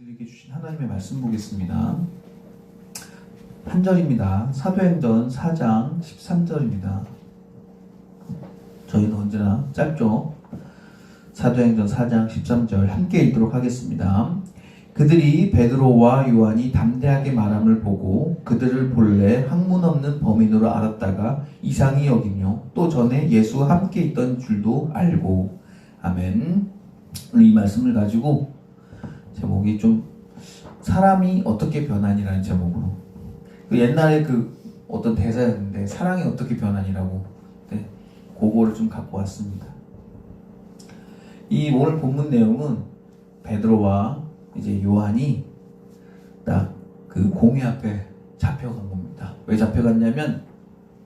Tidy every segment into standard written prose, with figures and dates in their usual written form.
우리들에게 주신 하나님의 말씀 보겠습니다. 한 절입니다. 사도행전 4장 13절입니다. 저희는 언제나 짧죠? 사도행전 4장 13절 함께 읽도록 하겠습니다. 그들이 베드로와 요한이 담대하게 말함을 보고 그들을 본래 학문 없는 범인으로 알았다가 이상히 여기며 또 전에 예수와 함께 있던 줄도 알고. 아멘. 오늘 이 말씀을 가지고 제목이 좀 사람이 어떻게 변하니라는 제목으로, 옛날에 어떤 대사였는데 사랑이 어떻게 변하니라고, 그거를 좀 갖고 왔습니다. 이 오늘 본문 내용은 베드로와 이제 요한이 딱 그 공회 앞에 잡혀간 겁니다. 왜 잡혀갔냐면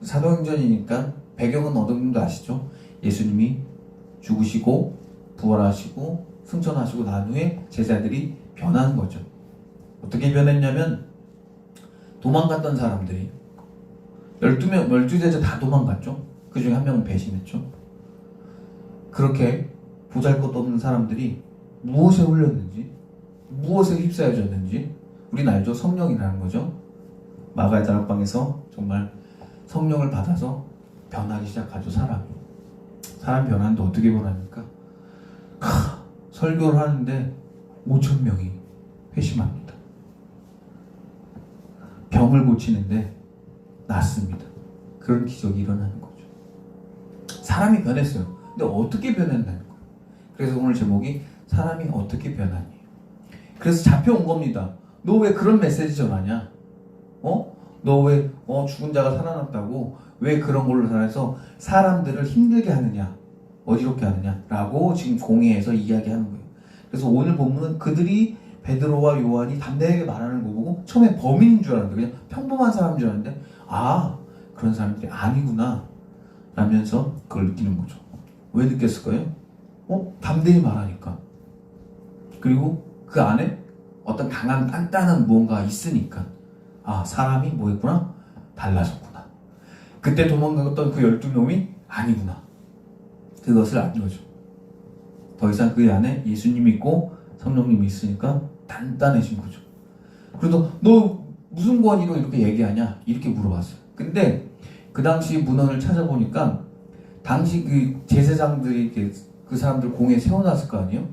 사도행전이니까 배경은 어느 정도 아시죠? 예수님이 죽으시고 부활하시고 승천하시고 난 후에 제자들이 변하는 거죠. 어떻게 변했냐면 도망갔던 사람들이 12제자 다 도망갔죠. 그 중에 한 명은 배신했죠. 그렇게 보잘것도 없는 사람들이 무엇에 홀렸는지, 무엇에 휩싸여졌는지 우리는 알죠. 성령이라는 거죠. 마가의 다락방에서 정말 성령을 받아서 변하기 시작하죠. 사람 변하는데 어떻게 변합니까? 설교를 하는데 5,000명이 회심합니다. 병을 고치는데 낫습니다. 그런 기적이 일어나는 거죠. 사람이 변했어요. 근데 어떻게 변했나는 거예요. 그래서 오늘 제목이 사람이 어떻게 변하니. 그래서 잡혀온 겁니다. 너 왜 그런 메시지 전하냐? 너 왜 죽은 자가 살아났다고 왜 그런 걸로 살아서 사람들을 힘들게 하느냐, 어지럽게 하느냐 라고 지금 공회에서 이야기하는 거예요. 그래서 오늘 본문은 그들이 베드로와 요한이 담대하게 말하는 거 보고 처음에 범인인 줄 알았는데, 그냥 평범한 사람인 줄 알았는데, 그런 사람들이 아니구나 라면서 그걸 느끼는 거죠. 왜 느꼈을까요? 담대히 말하니까. 그리고 그 안에 어떤 강한 단단한 무언가 있으니까 사람이 뭐였구나? 달라졌구나. 그때 도망갔던 그 12놈이 아니구나. 그것을 안 거죠. 더 이상 그 안에 예수님이 있고 성령님이 있으니까 단단해진 거죠. 그래도 너 무슨 권위로 이렇게 얘기하냐? 이렇게 물어봤어요. 근데 그 당시 문헌을 찾아보니까 당시 그 제사장들이 그 사람들 공에 세워놨을 거 아니에요?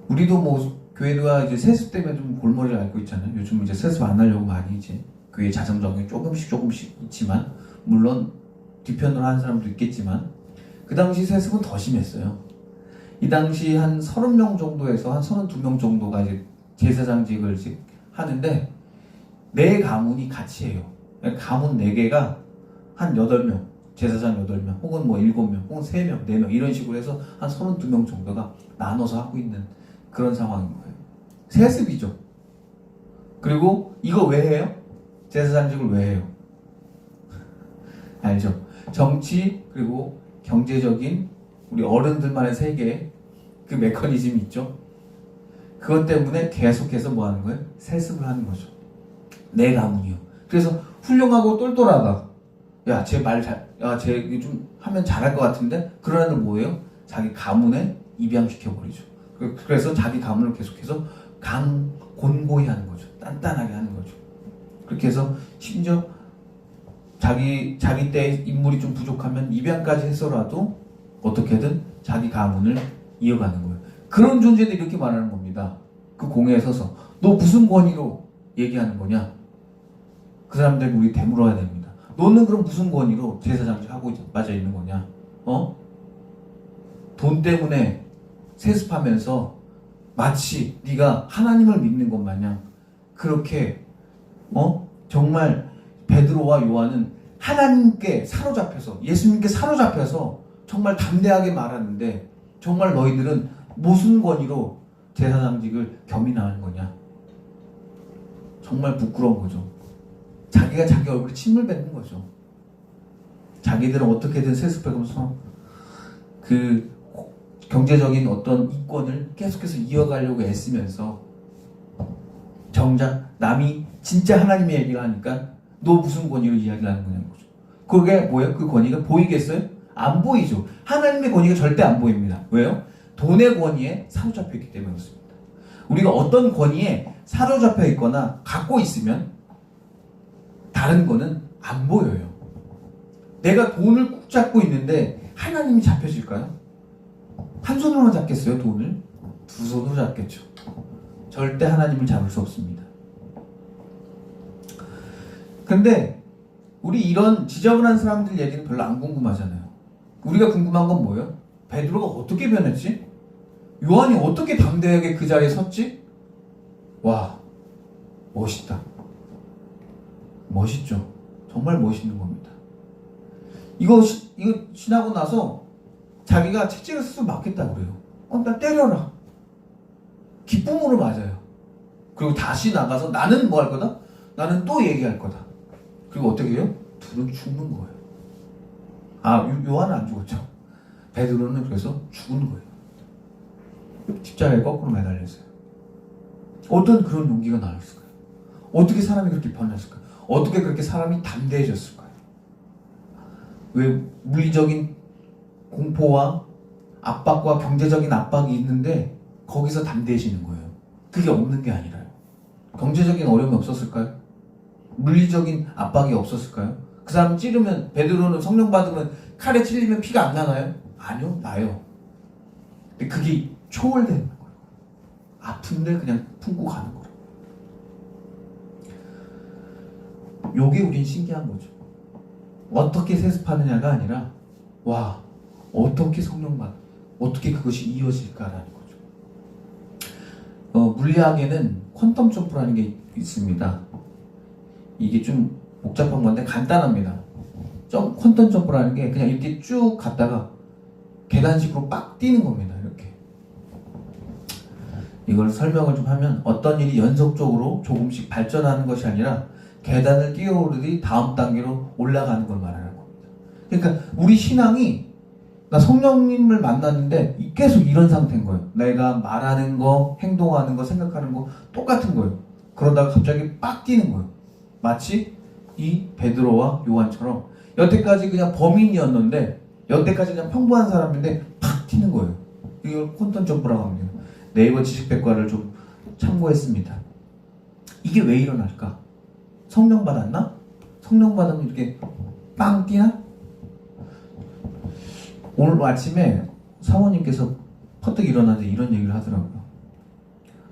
우리도 뭐 교회가 이제 세습 때문에 좀 골머리를 앓고 있잖아요. 요즘 이제 세습 안 하려고 많이 이제 교회 자정정이 조금씩 있지만, 물론 뒤편으로 하는 사람도 있겠지만 그 당시 세습은 더 심했어요. 이 당시 한 30명 정도에서 한 32명 정도가 이제 제사장직을 이제 하는데 4가문이 같이 해요. 가문 4개가 한 8명, 제사장 8명, 혹은 뭐 7명, 혹은 3명, 4명 이런 식으로 해서 한 32명 정도가 나눠서 하고 있는 그런 상황인 거예요. 세습이죠. 그리고 이거 왜 해요? 제사장직을 왜 해요? 알죠? 정치 그리고 경제적인 우리 어른들만의 세계, 그 메커니즘이 있죠. 그것 때문에 계속해서 뭐 하는 거예요? 세습을 하는 거죠. 내 가문이요. 그래서 훌륭하고 똘똘하다. 쟤 좀 하면 잘할 것 같은데, 그런 애들 뭐예요? 자기 가문에 입양시켜버리죠. 그래서 자기 가문을 계속해서 곤고히 하는 거죠. 단단하게 하는 거죠. 그렇게 해서 심지어 자기 때 인물이 좀 부족하면 입양까지 해서라도 어떻게든 자기 가문을 이어가는 거예요. 그런 존재들이 이렇게 말하는 겁니다. 그 공회에 서서 너 무슨 권위로 얘기하는 거냐? 그 사람들 우리 되물어야 됩니다. 너는 그럼 무슨 권위로 제사장직 하고 맞아 있는 거냐? 돈 때문에 세습하면서 마치 네가 하나님을 믿는 것 마냥 그렇게 정말 베드로와 요한은 하나님께 사로잡혀서, 예수님께 사로잡혀서 정말 담대하게 말하는데, 정말 너희들은 무슨 권위로 제사장직을 겸임하는 거냐? 정말 부끄러운 거죠. 자기가 자기 얼굴에 침을 뱉는 거죠. 자기들은 어떻게든 세습해가면서 그 경제적인 어떤 이권을 계속해서 이어가려고 애쓰면서, 정작 남이 진짜 하나님의 얘기를 하니까 너 무슨 권위로 이야기를 하는 거냐는 거죠. 그게 뭐예요? 그 권위가 보이겠어요? 안 보이죠. 하나님의 권위가 절대 안 보입니다. 왜요? 돈의 권위에 사로잡혀 있기 때문에 그렇습니다. 우리가 어떤 권위에 사로잡혀 있거나 갖고 있으면 다른 거는 안 보여요. 내가 돈을 꾹 잡고 있는데 하나님이 잡혀질까요? 한 손으로만 잡겠어요, 돈을? 두 손으로 잡겠죠. 절대 하나님을 잡을 수 없습니다. 근데 우리 이런 지저분한 사람들 얘기는 별로 안 궁금하잖아요. 우리가 궁금한 건 뭐예요? 베드로가 어떻게 변했지? 요한이 어떻게 담대하게 그 자리에 섰지? 와, 멋있다. 멋있죠. 정말 멋있는 겁니다. 이거 지나고 나서 자기가 채찍을 스스로 맞겠다 그래요. 나 때려라. 기쁨으로 맞아요. 그리고 다시 나가서 나는 뭐 할 거다? 나는 또 얘기할 거다. 그리고 어떻게 해요? 둘은 죽는 거예요. 요한은 안 죽었죠. 베드로는 그래서 죽은 거예요. 십자가에 거꾸로 매달렸어요. 어떤 그런 용기가 나왔을까요? 어떻게 사람이 그렇게 변했을까요? 어떻게 그렇게 사람이 담대해졌을까요? 왜 물리적인 공포와 압박과 경제적인 압박이 있는데 거기서 담대해지는 거예요. 그게 없는 게 아니라요. 경제적인 어려움이 없었을까요? 물리적인 압박이 없었을까요? 그 사람 찌르면, 베드로는 성령 받으면 칼에 찔리면 피가 안 나나요? 아니요, 나요. 근데 그게 초월되는 거예요. 아픈데 그냥 품고 가는 거예요. 요게 우린 신기한 거죠. 어떻게 세습하느냐가 아니라 와, 어떻게 성령받, 어떻게 그것이 이어질까라는 거죠. 물리학에는 퀀텀 점프라는 게 있습니다. 이게 좀 복잡한 건데 간단합니다. 퀀텀 점프라는 게 그냥 이렇게 쭉 갔다가 계단식으로 빡 뛰는 겁니다. 이렇게. 이걸 설명을 좀 하면 어떤 일이 연속적으로 조금씩 발전하는 것이 아니라 계단을 뛰어오르듯이 다음 단계로 올라가는 걸 말하는 겁니다. 그러니까 우리 신앙이 나 성령님을 만났는데 계속 이런 상태인 거예요. 내가 말하는 거, 행동하는 거, 생각하는 거 똑같은 거예요. 그러다가 갑자기 빡 뛰는 거예요. 마치 이 베드로와 요한처럼 여태까지 그냥 범인이었는데 여태까지 그냥 평범한 사람인데 팍 튀는 거예요. 이걸 퀀텀 점프라고 합니다. 네이버 지식백과를 좀 참고했습니다. 이게 왜 일어날까? 성령 받았나? 성령 받으면 이렇게 빵 뛰나? 오늘 아침에 사모님께서 퍼뜩 일어나는데 이런 얘기를 하더라고요.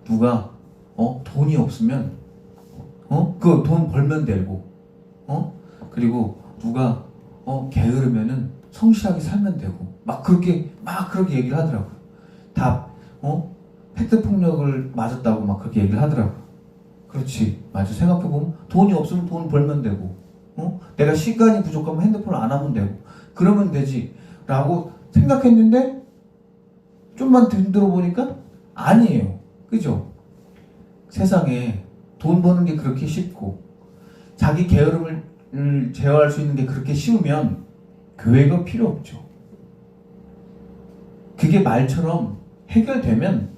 누가 돈이 없으면 그 돈 벌면 되고 그리고 누가 게으르면은 성실하게 살면 되고 막 그렇게 얘기를 하더라고요. 다 팩트 폭력을 맞았다고 막 그렇게 얘기를 하더라고요. 그렇지, 맞아. 생각해보면 돈이 없으면 돈 벌면 되고 내가 시간이 부족하면 핸드폰을 안 하면 되고 그러면 되지 라고 생각했는데 좀만 들어보니까 아니에요. 그죠? 세상에 돈 버는 게 그렇게 쉽고 자기 게으름을 제어할 수 있는 게 그렇게 쉬우면 교회가 필요 없죠. 그게 말처럼 해결되면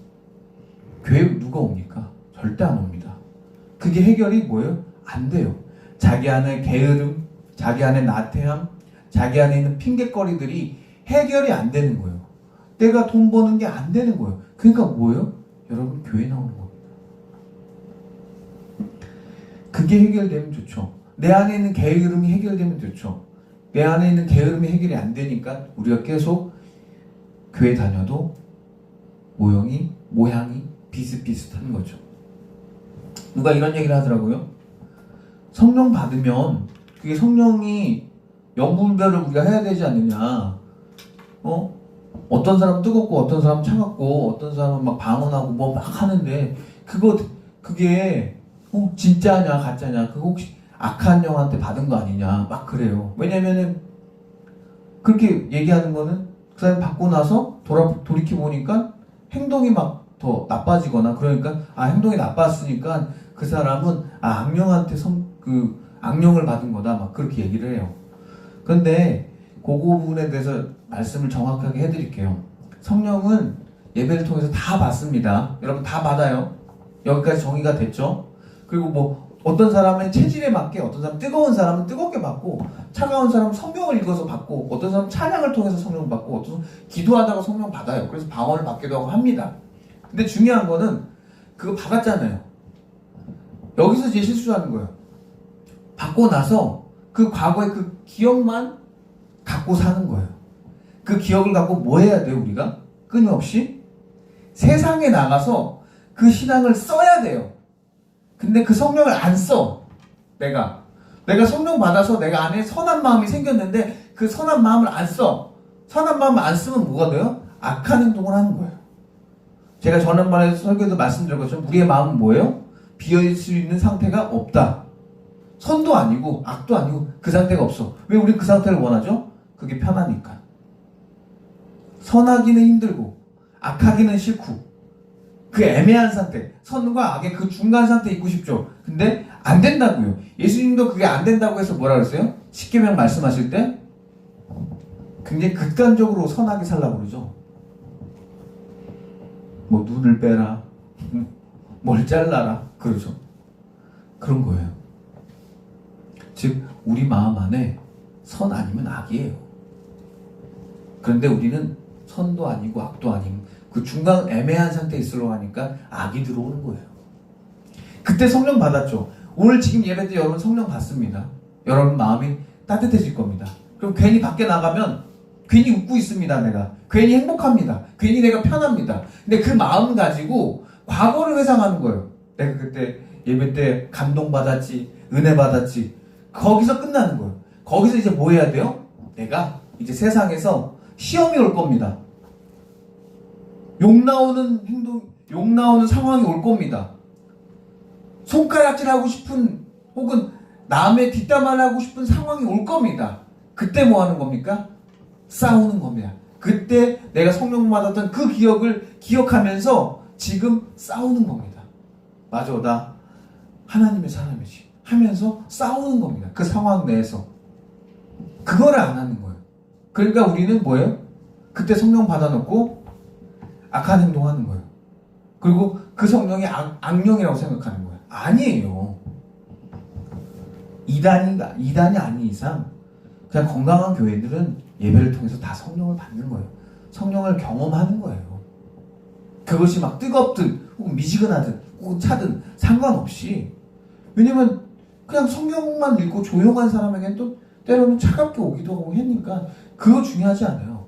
교회 누가 옵니까? 절대 안 옵니다. 그게 해결이 뭐예요? 안 돼요. 자기 안에 게으름, 자기 안에 나태함, 자기 안에 있는 핑계거리들이 해결이 안 되는 거예요. 내가 돈 버는 게 안 되는 거예요. 그러니까 뭐예요? 여러분, 교회 나오는 겁니다. 그게 해결되면 좋죠. 내 안에 있는 게으름이 해결되면 좋죠. 내 안에 있는 게으름이 해결이 안 되니까 우리가 계속 교회 다녀도 모양이 비슷비슷한 거죠. 누가 이런 얘기를 하더라고요. 성령 받으면 그게 성령이 영분별을 우리가 해야 되지 않느냐. 어떤 사람은 뜨겁고 어떤 사람은 차갑고 어떤 사람은 막 방언하고 뭐 막 하는데 그게 진짜냐 가짜냐, 그거 혹시 악한 영한테 받은 거 아니냐 막 그래요. 왜냐면은 그렇게 얘기하는 거는 그 사람이 받고 나서 돌이켜 보니까 행동이 막 더 나빠지거나, 그러니까 행동이 나빴으니까 그 사람은 악령한테 악령을 받은 거다 막 그렇게 얘기를 해요. 그런데 그 부분에 대해서 말씀을 정확하게 해드릴게요. 성령은 예배를 통해서 다 받습니다. 여러분 다 받아요. 여기까지 정의가 됐죠? 그리고 뭐 어떤 사람의 체질에 맞게, 어떤 사람 뜨거운 사람은 뜨겁게 받고, 차가운 사람은 성경을 읽어서 받고, 어떤 사람은 찬양을 통해서 성령을 받고, 어떤 사람은 기도하다가 성령 받아요. 그래서 방언을 받기도 하고 합니다. 근데 중요한 거는 그거 받았잖아요. 여기서 이제 실수하는 거예요. 받고 나서 그 과거의 그 기억만 갖고 사는 거예요. 그 기억을 갖고 뭐 해야 돼요, 우리가? 끊임없이? 세상에 나가서 그 신앙을 써야 돼요. 근데 그 성령을 안 써. 내가 성령 받아서 내가 안에 선한 마음이 생겼는데 그 선한 마음을 안 써. 선한 마음을 안 쓰면 뭐가 돼요? 악한 행동을 하는 거예요. 제가 지난번에 설교에도 말씀드린 것처럼 우리의 마음은 뭐예요? 비어있을 수 있는 상태가 없다. 선도 아니고 악도 아니고 그 상태가 없어. 왜 우리 그 상태를 원하죠? 그게 편하니까. 선하기는 힘들고 악하기는 싫고 그 애매한 상태, 선과 악의 그 중간 상태에 있고 싶죠. 근데 안 된다고요. 예수님도 그게 안 된다고 해서 뭐라 그랬어요? 십계명 말씀하실 때 굉장히 극단적으로 선하게 살라고 그러죠. 뭐 눈을 빼라, 뭘 잘라라 그러죠. 그런 거예요. 즉 우리 마음 안에 선 아니면 악이에요. 그런데 우리는 선도 아니고 악도 아닌 그 중간 애매한 상태에 있으려고 하니까 악이 들어오는 거예요. 그때 성령 받았죠. 오늘 지금 예배 때 여러분 성령 받습니다. 여러분 마음이 따뜻해질 겁니다. 그럼 괜히 밖에 나가면 괜히 웃고 있습니다. 내가 괜히 행복합니다. 괜히 내가 편합니다. 근데 그 마음 가지고 과거를 회상하는 거예요. 내가 그때 예배 때 감동받았지, 은혜 받았지. 거기서 끝나는 거예요. 거기서 이제 뭐 해야 돼요? 내가 이제 세상에서 시험이 올 겁니다. 욕 나오는 행동, 욕 나오는 상황이 올 겁니다. 손가락질하고 싶은 혹은 남의 뒷담화를 하고 싶은 상황이 올 겁니다. 그때 뭐 하는 겁니까? 싸우는 겁니다. 그때 내가 성령 받았던 그 기억을 기억하면서 지금 싸우는 겁니다. 맞아, 나 하나님의 사람이지 하면서 싸우는 겁니다. 그 상황 내에서. 그거를 안 하는 거예요. 그러니까 우리는 뭐예요? 그때 성령 받아놓고 악한 행동하는 거예요. 그리고 그 성령이 악령이라고 생각하는 거예요. 아니에요. 이단이 아닌 이상 그냥 건강한 교회들은 예배를 통해서 다 성령을 받는 거예요. 성령을 경험하는 거예요. 그것이 막 뜨겁든 혹은 미지근하든 혹은 차든 상관없이. 왜냐면 그냥 성경만 읽고 조용한 사람에게는 또 때로는 차갑게 오기도 하고 하니까 그거 중요하지 않아요.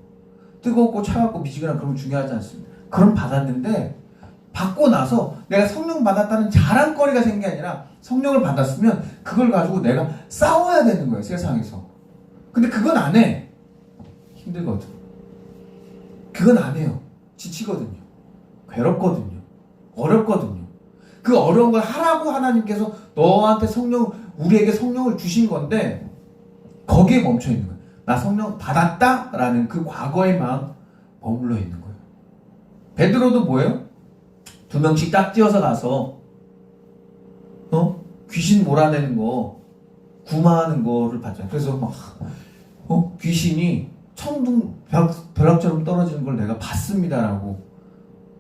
뜨겁고 차갑고 미지근한 그런 거 중요하지 않습니다. 그럼 받았는데 받고 나서 내가 성령 받았다는 자랑거리가 생긴 게 아니라 성령을 받았으면 그걸 가지고 내가 싸워야 되는 거예요. 세상에서. 근데 그건 안 해. 힘들거든. 그건 안 해요. 지치거든요. 괴롭거든요. 어렵거든요. 그 어려운 걸 하라고 하나님께서 너한테 우리에게 성령을 주신 건데 거기에 멈춰 있는 거예요. 나 성령 받았다라는 그 과거의 마음 머물러 있는 거예요. 베드로도 뭐예요? 2명씩 짝지어서 가서 귀신 몰아내는 거 구마하는 거를 봤잖아요. 그래서 막 귀신이 천둥 벼락처럼 떨어지는 걸 내가 봤습니다라고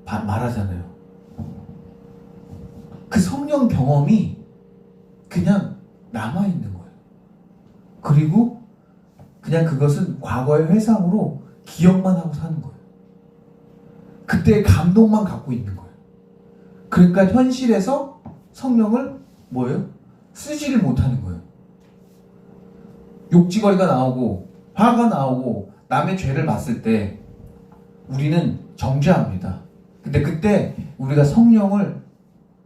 말하잖아요. 그 성령 경험이 그냥 남아있는 거예요. 그리고 그냥 그것은 과거의 회상으로 기억만 하고 사는 거예요. 그때의 감동만 갖고 있는 거예요. 그러니까 현실에서 성령을 뭐예요? 쓰지를 못하는 거예요. 욕지거리가 나오고 화가 나오고 남의 죄를 봤을 때 우리는 정죄합니다. 근데 그때 우리가 성령을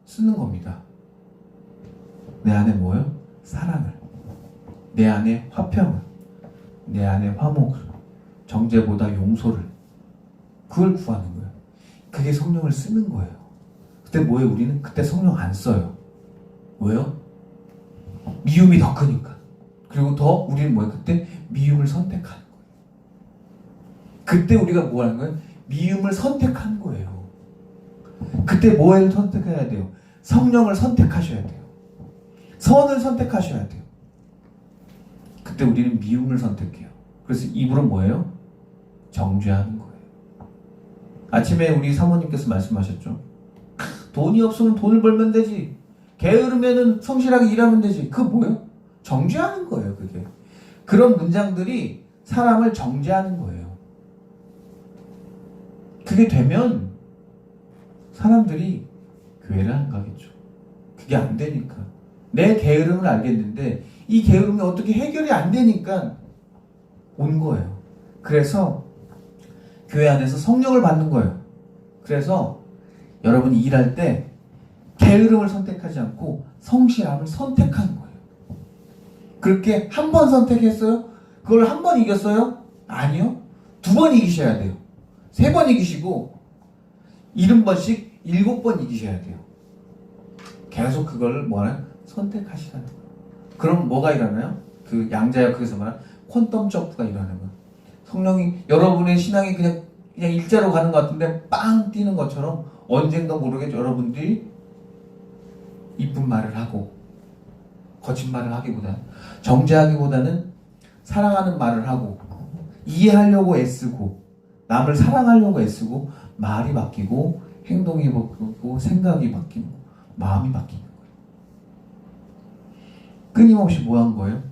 쓰는 겁니다. 내 안에 뭐예요? 사랑을, 내 안에 화평을, 내 안에 화목을, 정죄보다 용서를, 그걸 구하는 거예요. 그게 성령을 쓰는 거예요. 그때 뭐예요? 우리는 그때 성령 안 써요. 왜요? 미움이 더 크니까. 그리고 더 우리는 뭐예요? 그때 미움을 선택하는 거예요. 그때 우리가 뭐 하는 거예요? 미움을 선택한 거예요. 그때 뭐를 선택해야 돼요? 성령을 선택하셔야 돼요. 선을 선택하셔야 돼요. 그때 우리는 미움을 선택해요. 그래서 입으로 뭐예요? 정죄하는 거예요. 아침에 우리 사모님께서 말씀하셨죠. 돈이 없으면 돈을 벌면 되지. 게으르면은 성실하게 일하면 되지. 그거 뭐예요? 정죄하는 거예요. 그게. 그런 문장들이 사람을 정죄하는 거예요. 그게 되면 사람들이 교회를 안 가겠죠. 그게 안 되니까. 내 게으름을 알겠는데 이 게으름이 어떻게 해결이 안 되니까 온 거예요. 그래서 교회 안에서 성령을 받는 거예요. 그래서 여러분이 일할 때 게으름을 선택하지 않고 성실함을 선택하는 거예요. 그렇게 한 번 선택했어요? 그걸 한 번 이겼어요? 아니요. 2번 이기셔야 돼요. 3번 이기시고 70번씩 7번 이기셔야 돼요. 계속 그걸 뭐하나? 선택하시라는 거예요. 그럼 뭐가 일어나요? 그 양자역학에서 말하는 퀀텀 점프가 일어나는 거예요. 성령이 여러분의 신앙이 그냥 일자로 가는 것 같은데 빵 뛰는 것처럼 언젠가 모르게 여러분들이 이쁜 말을 하고 거짓말을 하기보다는 정죄하기보다는 사랑하는 말을 하고 이해하려고 애쓰고 남을 사랑하려고 애쓰고 말이 바뀌고 행동이 바뀌고 생각이 바뀌고 마음이 바뀌는 거예요. 끊임없이 뭐 한 거예요?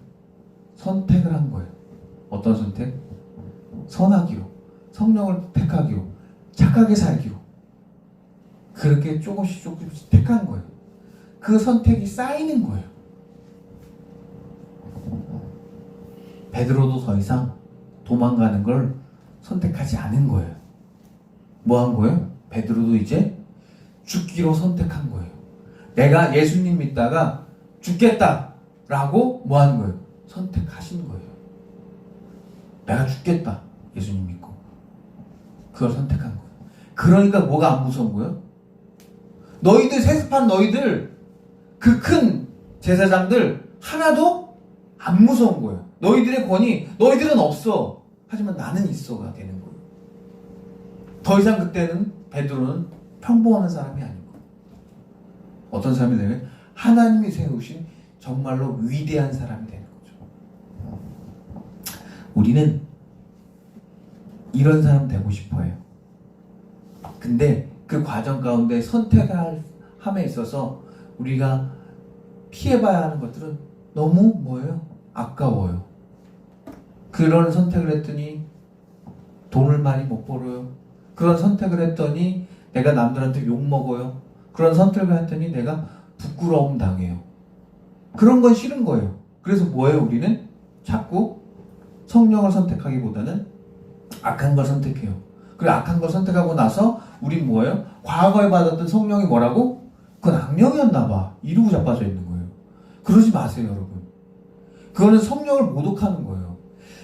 선택을 한 거예요. 어떤 선택? 선하기로, 성령을 택하기로, 착하게 살기로 그렇게 조금씩 택한 거예요. 그 선택이 쌓이는 거예요. 베드로도 더 이상 도망가는 걸 선택하지 않은 거예요. 뭐 한 거예요? 베드로도 이제 죽기로 선택한 거예요. 내가 예수님 믿다가 죽겠다라고 뭐 하는 거예요? 선택하신 거예요. 내가 죽겠다. 예수님 믿고. 그걸 선택한 거예요. 그러니까 뭐가 안 무서운 거예요? 너희들 세습한 너희들 그 큰 제사장들 하나도 안 무서운 거예요. 너희들의 권위, 너희들은 없어. 하지만 나는 있어가 되는 거예요. 더 이상 그때는 베드로는 평범한 사람이 아니고 어떤 사람이 되면 하나님이 세우신 정말로 위대한 사람이 되는 거죠. 우리는 이런 사람 되고 싶어요. 근데 그 과정 가운데 선택을 함에 있어서 우리가 피해봐야 하는 것들은 너무 뭐예요? 아까워요. 그런 선택을 했더니 돈을 많이 못 벌어요. 그런 선택을 했더니 내가 남들한테 욕먹어요. 그런 선택을 했더니 내가 부끄러움 당해요. 그런 건 싫은 거예요. 그래서 뭐예요? 우리는 자꾸 성령을 선택하기보다는 악한 걸 선택해요. 그리고 악한 걸 선택하고 나서 우린 뭐예요? 과거에 받았던 성령이 뭐라고? 그건 악령이었나 봐. 이러고 자빠져 있는 거예요. 그러지 마세요, 여러분. 그거는 성령을 모독하는 거예요.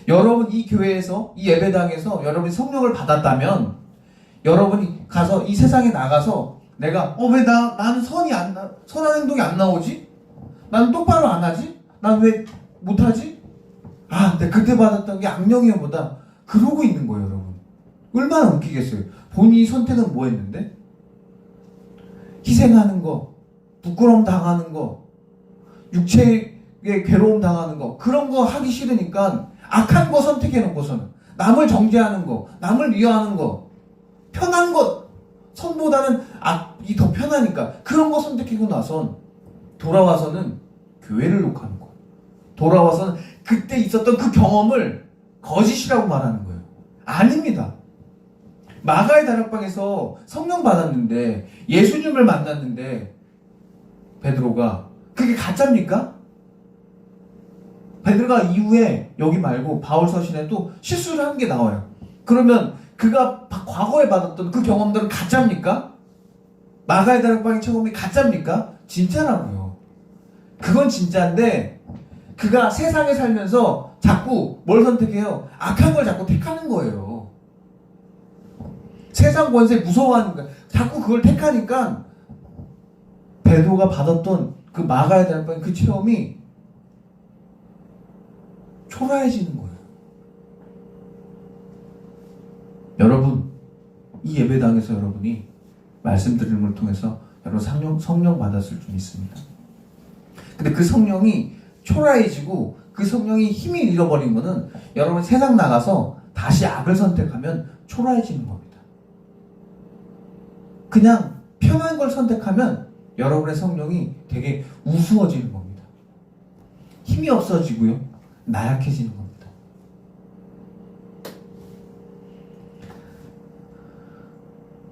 여러분 이 교회에서 이 예배당에서 여러분이 성령을 받았다면 여러분이 가서 이 세상에 나가서 내가 왜 나는 선한 행동이 안 나오지? 나는 똑바로 안 하지? 난 왜 못하지? 내가 그때 받았던 게 악령이어보다 그러고 있는 거예요, 여러분. 얼마나 웃기겠어요. 본인이 선택은 뭐 했는데? 희생하는 거, 부끄러움 당하는 거, 육체의 괴로움 당하는 거, 그런 거 하기 싫으니까 악한 거 선택해 놓고서는 남을 정죄하는 거, 남을 위하는 거, 편한 것, 선보다는 악이 더 편하니까 그런 거 선택하고 나선 돌아와서는 교회를 욕하는 거예요. 돌아와서는 그때 있었던 그 경험을 거짓이라고 말하는 거예요. 아닙니다. 마가의 다락방에서 성령 받았는데 예수님을 만났는데 베드로가 그게 가짜입니까? 베드로가 이후에 여기 말고 바울 서신에 또 실수를 한 게 나와요. 그러면 그가 과거에 받았던 그 경험들은 가짜입니까? 마가의 다락방의 체험이 가짜입니까? 진짜라고요. 그건 진짜인데 그가 세상에 살면서 자꾸 뭘 선택해요? 악한 걸 자꾸 택하는 거예요. 세상 권세 무서워하는 거야. 자꾸 그걸 택하니까 베드로가 받았던 그 마가에 대한 그 체험이 초라해지는 거예요. 여러분, 이 예배당에서 여러분이 말씀드리는 걸 통해서 여러분 성령 받았을 줄 믿습니다. 근데 그 성령이 초라해지고 그 성령이 힘이 잃어버린 거는 여러분 세상 나가서 다시 악을 선택하면 초라해지는 겁니다. 그냥 편한 걸 선택하면 여러분의 성령이 되게 우스워지는 겁니다. 힘이 없어지고요. 나약해지는 겁니다.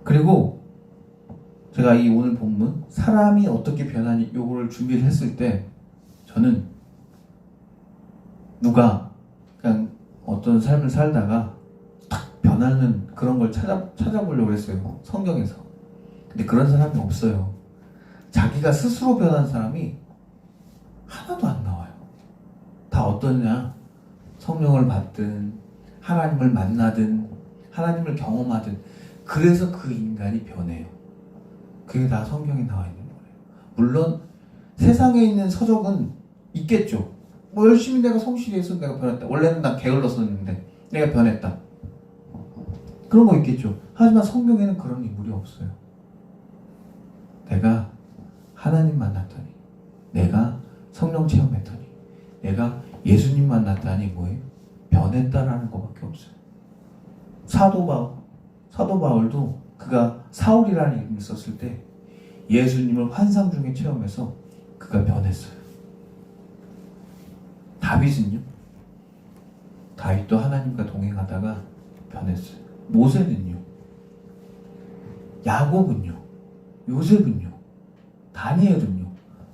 그리고 제가 이 오늘 본문 사람이 어떻게 변하니 요거를 준비를 했을 때 저는 누가 그냥 어떤 삶을 살다가 딱 변하는 그런 걸 찾아보려고 했어요. 성경에서. 근데 그런 사람이 없어요. 자기가 스스로 변한 사람이 하나도 안 나와요. 다 어떠냐? 성령을 받든 하나님을 만나든 하나님을 경험하든 그래서 그 인간이 변해요. 그게 다 성경에 나와 있는 거예요. 물론 세상에 있는 서적은 있겠죠. 뭐 열심히 내가 성실히 해서 내가 변했다. 원래는 나 게을렀었는데 내가 변했다. 그런 거 있겠죠. 하지만 성경에는 그런 인물이 없어요. 내가 하나님 만났더니, 내가 성령 체험했더니, 내가 예수님 만났다니 뭐예요? 변했다라는 것밖에 없어요. 사도 바울도 그가 사울이라는 이름을 썼을 때 예수님을 환상 중에 체험해서 그가 변했어요. 다윗은요? 다윗도 하나님과 동행하다가 변했어요. 모세는요? 야곱은요? 요셉은요? 다니엘은요?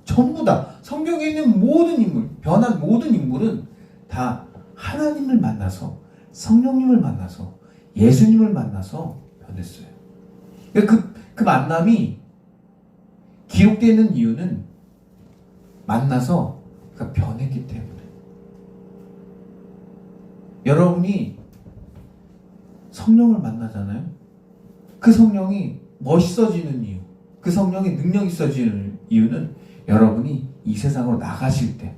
전부 다 성경에 있는 모든 인물, 변한 모든 인물은 다 하나님을 만나서 성령님을 만나서 예수님을 만나서 변했어요. 그 만남이 기록되는 이유는 만나서 그가 변했기 때문에. 여러분이 성령을 만나잖아요. 그 성령이 멋있어지는 이유, 그 성령의 능력이 있어지는 이유는 여러분이 이 세상으로 나가실 때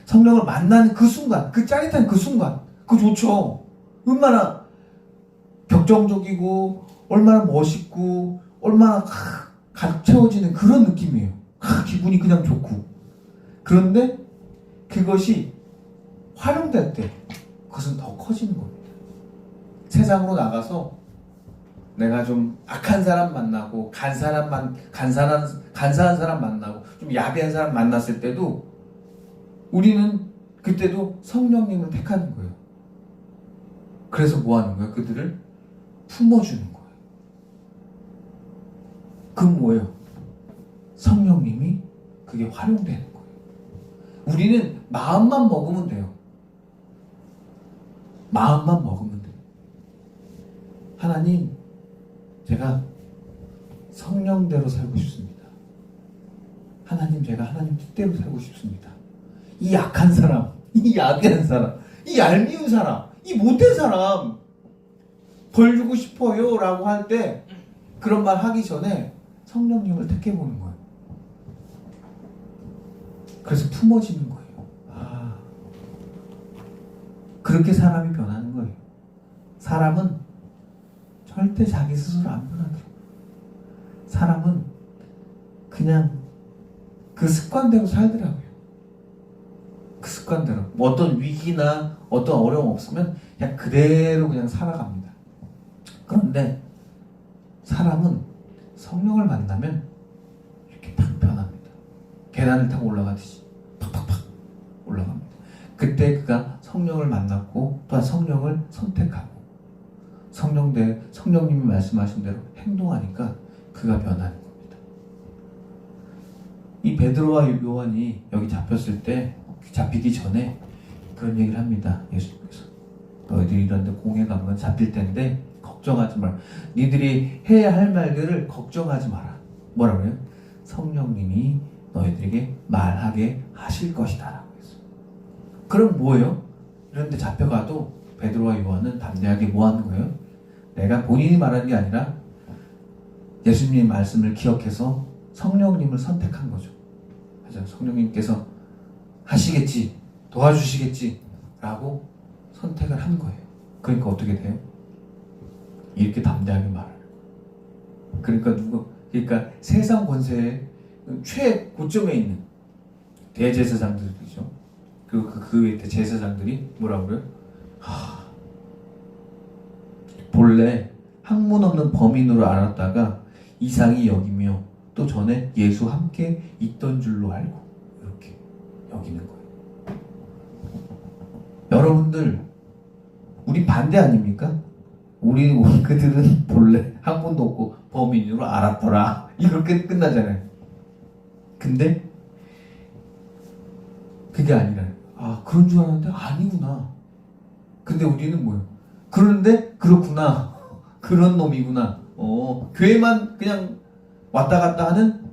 성령을 만나는 그 순간, 그 짜릿한 그 순간, 그거 좋죠. 얼마나 격정적이고 얼마나 멋있고 얼마나 가득 채워지는 그런 느낌이에요. 기분이 그냥 좋고. 그런데 그것이 활용될 때 그것은 더 커지는 겁니다. 세상으로 나가서 내가 좀 악한 사람 만나고 간사한 사람 만나고 좀 야비한 사람 만났을 때도 우리는 그때도 성령님을 택하는 거예요. 그래서 뭐 하는 거예요? 그들을 품어주는 거예요. 그 뭐예요? 성령님이 그게 활용되는 거예요. 우리는 마음만 먹으면 돼요. 마음만 먹으면 돼요. 하나님, 제가 성령대로 살고 싶습니다. 하나님, 제가 하나님 뜻대로 살고 싶습니다. 이 약한 사람, 이 야비한 사람, 이 얄미운 사람, 이 못된 사람 벌 주고 싶어요 라고 할 때 그런 말 하기 전에 성령님을 택해보는 거예요. 그래서 품어지는 거예요. 그렇게 사람이 변하는 거예요. 사람은 절대 자기 스스로 안 변하더라고요. 사람은 그냥 그 습관대로 살더라고요. 그 습관대로. 뭐 어떤 위기나 어떤 어려움 없으면 그냥 그대로 그냥 살아갑니다. 그런데 사람은 성령을 만나면 이렇게 팍 변합니다. 계단을 타고 올라가듯이 팍팍팍 올라갑니다. 그때 그가 성령을 만났고 또한 성령을 선택하고 성령님이 말씀하신 대로 행동하니까 그가 변하는 겁니다. 이 베드로와 요한이 여기 잡혔을 때 잡히기 전에 그런 얘기를 합니다. 예수님께서 너희들이 이런데 공회 가면 잡힐 텐데 걱정하지 마라. 니들이 해야 할 말들을 걱정하지 마라. 뭐라고 해요? 성령님이 너희들에게 말하게 하실 것이다 라고 했어요. 그럼 뭐예요? 이런데 잡혀가도 베드로와 요한은 담대하게 뭐 하는 거예요? 내가 본인이 말하는 게 아니라 예수님의 말씀을 기억해서 성령님을 선택한 거죠. 맞아요. 성령님께서 하시겠지, 도와주시겠지 라고 선택을 한 거예요. 그러니까 어떻게 돼요? 이렇게 담대하게 말을. 그러니까 세상 권세의 최고점에 있는 대제사장들이죠. 그 제사장들이 뭐라고 그래요? 본래 학문 없는 범인으로 알았다가 이상히 여기며 또 전에 예수 함께 있던 줄로 알고 이렇게 여기는 거예요. 여러분들, 우리 반대 아닙니까? 그들은 본래 학문도 없고 범인으로 알았더라. 이걸 끝나잖아요. 근데 그게 아니라 그런 줄 알았는데 아니구나. 근데 우리는 뭐예요? 그런데 그렇구나. 그런 놈이구나. 교회만 그냥 왔다 갔다 하는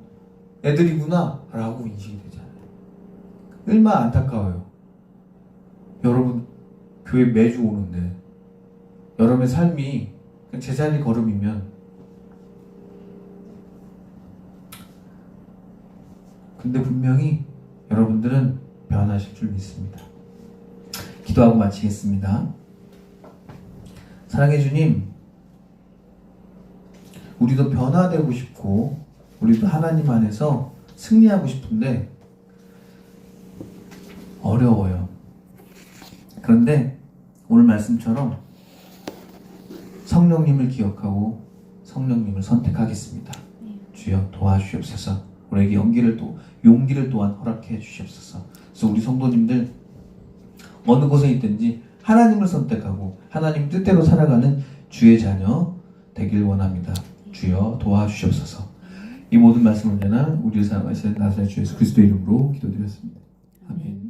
애들이구나 라고 인식이 되잖아요. 얼마나 안타까워요. 여러분 교회 매주 오는데 여러분의 삶이 그냥 제자리 걸음이면 근데 분명히 여러분들은 변하실 줄 믿습니다. 기도하고 마치겠습니다. 사랑해 주님, 우리도 변화되고 싶고 우리도 하나님 안에서 승리하고 싶은데 어려워요. 그런데 오늘 말씀처럼 성령님을 기억하고 성령님을 선택하겠습니다. 주여 도와주시옵소서. 우리에게 용기를 또한 허락해 주시옵소서. 그래서 우리 성도님들 어느 곳에 있든지 하나님을 선택하고 하나님 뜻대로 살아가는 주의 자녀 되길 원합니다. 주여 도와주시옵소서. 이 모든 말씀을 전한 우리를 사랑하시는 나사렛 주 예수 그리스도의 이름으로 기도드렸습니다. 아멘.